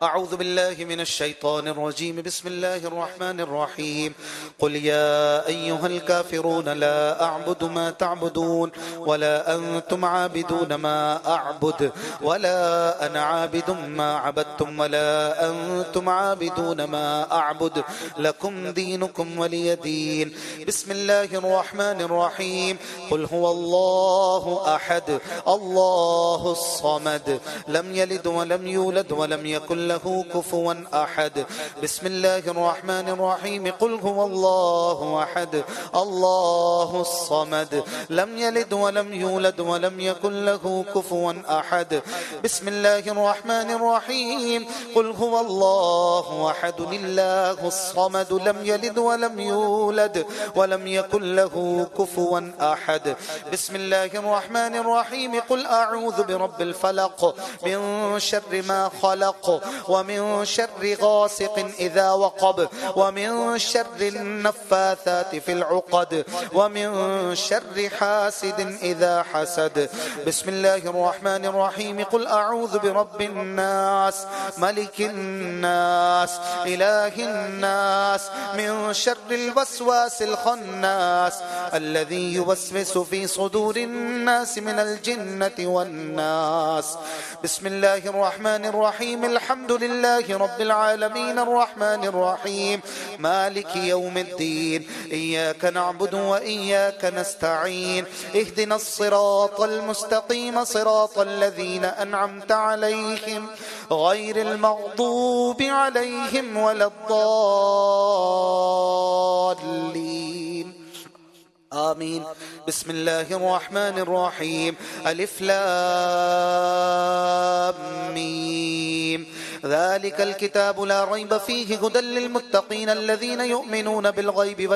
أعوذ بالله من الشيطان الرجيم بسم الله الرحمن الرحيم قل يا أيها الكافرون لا أعبد ما تعبدون ولا أنتم عابدون ما أعبد ولا أنا عابد ما عبدتم ولا أنتم عابدون ما أعبد لكم دينكم ولي دين بسم الله الرحمن الرحيم قل هو الله أحد الله الصمد لم يلد ولم يولد ولم يكن له كفوا أحد بسم الله الرحمن الرحيم قل هو الله أحد الله الصمد لم يلد ولم يولد ولم يكن له كفوا أحد بسم الله الرحمن الرحيم قل هو الله أحد الله الصمد لم يلد ولم يولد ولم يكن له كفوا أحد بسم الله الرحمن الرحيم قل أعوذ برب الفلق من شر ما خلق ومن شر غاسق إذا وقب ومن شر النفاثات في العقد ومن شر حاسد إذا حسد بسم الله الرحمن الرحيم قل أعوذ برب الناس ملك الناس إله الناس من شر الوسواس الخناس الذي يوسوس في صدور الناس من الجنة والناس بسم الله الرحمن الرحيم الحمد لله رب العالمين الرحمن الرحيم مالك يوم الدين إياك نعبد وإياك نستعين اهدنا الصراط المستقيم صراط الذين أنعمت عليهم غير المغضوب عليهم ولا الضالين آمين بسم الله الرحمن الرحيم ألف لام ميم ذلك الكتاب لا ريب فيه هدى للمتقين الذين يؤمنون بالغيب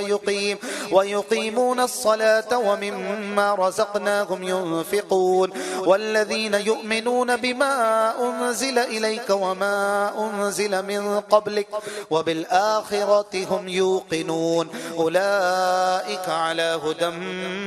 ويقيمون الصلاة ومما رزقناهم ينفقون والذين يؤمنون بما أنزل إليك وما أنزل من قبلك وبالآخرة هم يوقنون أولئك على هدى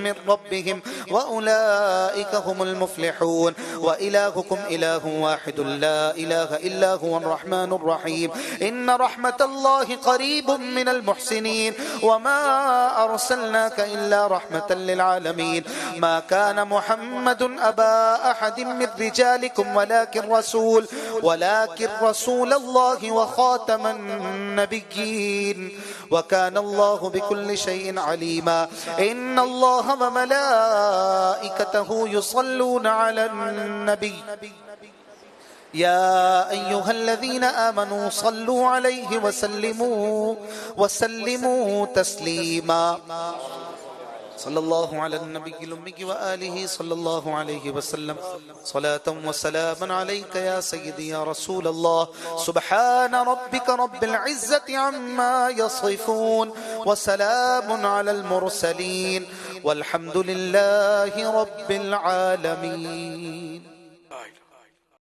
من ربهم وأولئك هم المفلحون وإلهكم إله واحد لا إله إلا هو الرحمن الرحيم إن رحمة الله قريب من المحسنين وما أرسلناك إلا رحمة للعالمين ما كان محمد أبا أحد من رجالكم ولكن رسول الله وخاتم النبيين وكان الله بكل شيء عليما إن الله وملائكته يصلون على النبي يا أيها الذين آمنوا صلوا عليه وسلموا تسليما صلى الله على النبي الأمي وآله صلى الله عليه وسلم صلاة وسلاما عليك يا سيدي يا رسول الله سبحان ربك رب العزة عما يصفون وسلام على المرسلين والحمد لله رب العالمين.